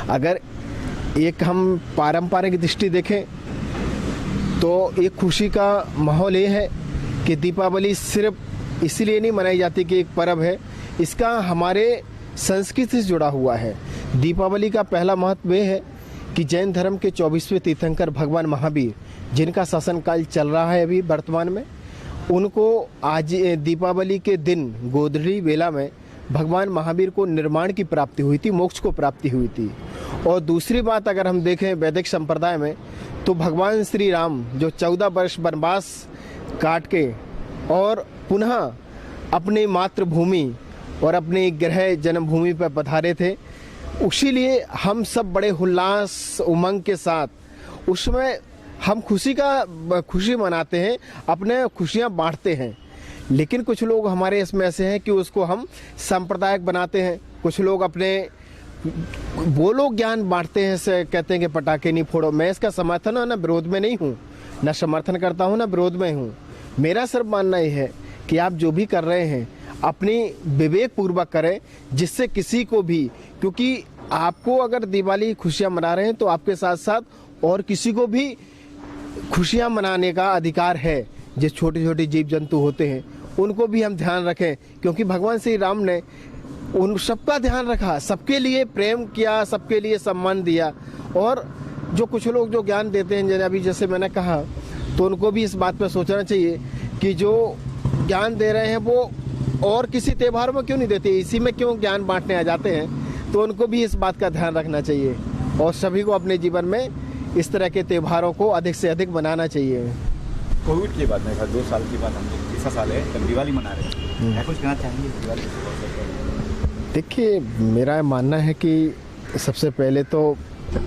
अगर एक हम पारंपरिक दृष्टि देखें तो एक खुशी का माहौल ये है कि दीपावली सिर्फ इसलिए नहीं मनाई जाती कि एक पर्व है, इसका हमारे संस्कृति से जुड़ा हुआ है। दीपावली का पहला महत्व ये है कि जैन धर्म के 24वें तीर्थंकर भगवान महावीर, जिनका शासनकाल चल रहा है अभी वर्तमान में, उनको आज दीपावली के दिन गोधूली बेला में भगवान महावीर को निर्माण की प्राप्ति हुई थी, मोक्ष को प्राप्ति हुई थी। और दूसरी बात अगर हम देखें वैदिक संप्रदाय में, तो भगवान श्री राम जो 14 वर्ष वनवास काट के और पुनः अपनी मातृभूमि और अपनी गृह जन्मभूमि पर पधारे थे, उसीलिए हम सब बड़े उल्लास उमंग के साथ उसमें हम खुशी मनाते हैं, अपने खुशियां बांटते हैं। लेकिन कुछ लोग हमारे इसमें ऐसे हैं कि उसको हम सांप्रदायिक बनाते हैं। कुछ लोग अपने वो लोग ज्ञान बांटते हैं, से कहते हैं कि पटाखे नहीं फोड़ो। मैं इसका समर्थन ना विरोध में नहीं हूँ, ना समर्थन करता हूँ ना विरोध में हूँ। मेरा सिर्फ मानना ये है कि आप जो भी कर रहे हैं अपनी विवेक पूर्वक करें, जिससे किसी को भी, क्योंकि आपको अगर दिवाली खुशियाँ मना रहे हैं तो आपके साथ साथ और किसी को भी खुशियाँ मनाने का अधिकार है। जो छोटे छोटे जीव जंतु होते हैं उनको भी हम ध्यान रखें, क्योंकि भगवान श्री राम ने उन सबका ध्यान रखा, सबके लिए प्रेम किया, सबके लिए सम्मान दिया। और जो कुछ लोग जो ज्ञान देते हैं, अभी जैसे मैंने कहा, तो उनको भी इस बात पर सोचना चाहिए कि जो ज्ञान दे रहे हैं वो और किसी त्योहार में क्यों नहीं देते, इसी में क्यों ज्ञान बांटने आ जाते हैं। तो उनको भी इस बात का ध्यान रखना चाहिए और सभी को अपने जीवन में इस तरह के त्योहारों को अधिक से अधिक मनाना चाहिए। कोविड के बाद में 2 साल के बाद हम लोग तीसरा साल है तब दिवाली मना रहे हैं, कुछ कहना चाहेंगे दिवाली? देखिए, मेरा मानना है कि सबसे पहले तो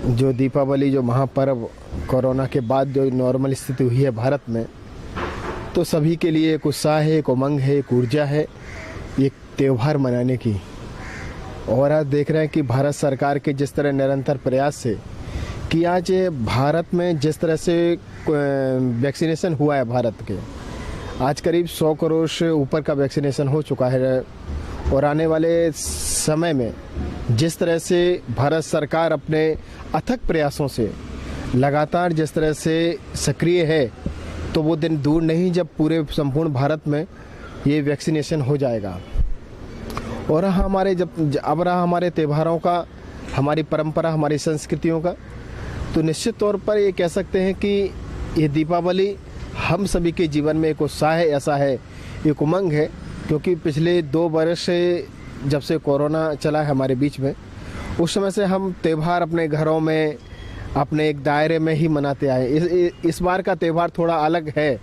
जो दीपावली जो महापर्व कोरोना के बाद जो नॉर्मल स्थिति हुई है भारत में, तो सभी के लिए एक उत्साह है, एक उमंग है, एक ऊर्जा है एक त्यौहार मनाने की। और आज देख रहे हैं कि भारत सरकार के जिस तरह निरंतर प्रयास से कि आज भारत में जिस तरह से वैक्सीनेशन हुआ है भारत के, आज करीब 100 करोड़ से ऊपर का वैक्सीनेशन हो चुका है। और आने वाले समय में जिस तरह से भारत सरकार अपने अथक प्रयासों से लगातार जिस तरह से सक्रिय है, तो वो दिन दूर नहीं जब पूरे संपूर्ण भारत में ये वैक्सीनेशन हो जाएगा। और अब रहा हमारे त्योहारों का, हमारी परंपरा, हमारी संस्कृतियों का, तो निश्चित तौर पर ये कह सकते हैं कि ये दीपावली हम सभी के जीवन में एक उत्साह है, ऐसा है, एक उमंग है। क्योंकि पिछले 2 वर्ष से जब से कोरोना चला है हमारे बीच में, उस समय से हम त्यौहार अपने घरों में अपने एक दायरे में ही मनाते आए। इस बार का त्यौहार थोड़ा अलग है,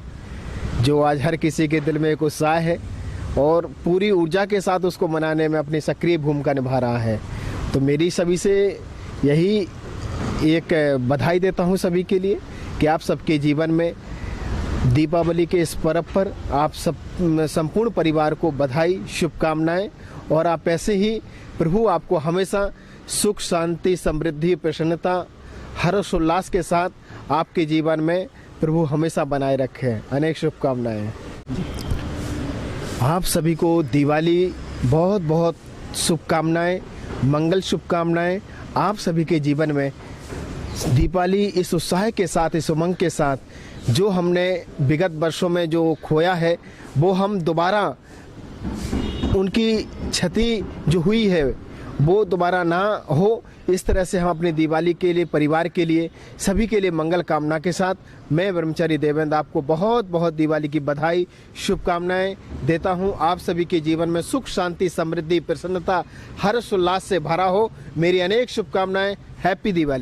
जो आज हर किसी के दिल में एक उत्साह है और पूरी ऊर्जा के साथ उसको मनाने में अपनी सक्रिय भूमिका निभा रहा है। तो मेरी सभी से यही एक बधाई देता हूँ सभी के लिए कि आप सबके जीवन में दीपावली के इस पर्व पर आप सब संपूर्ण परिवार को बधाई, शुभकामनाएं। और आप ऐसे ही प्रभु आपको हमेशा सुख, शांति, समृद्धि, प्रसन्नता, हर्ष उल्लास के साथ आपके जीवन में प्रभु हमेशा बनाए रखे। अनेक शुभकामनाएं। आप सभी को दिवाली बहुत बहुत शुभकामनाएं, मंगल शुभकामनाएं। आप सभी के जीवन में दीपावली इस उत्साह के साथ, इस उमंग के साथ, जो हमने विगत वर्षों में जो खोया है वो हम दोबारा, उनकी क्षति जो हुई है वो दोबारा ना हो, इस तरह से हम अपनी दिवाली के लिए, परिवार के लिए, सभी के लिए मंगल कामना के साथ मैं ब्रह्मचारी देवेंद्र आपको बहुत बहुत दिवाली की बधाई, शुभकामनाएं देता हूं। आप सभी के जीवन में सुख, शांति, समृद्धि, प्रसन्नता, हर्ष उल्लास से भरा हो। मेरी अनेक शुभकामनाएं। हैप्पी दिवाली।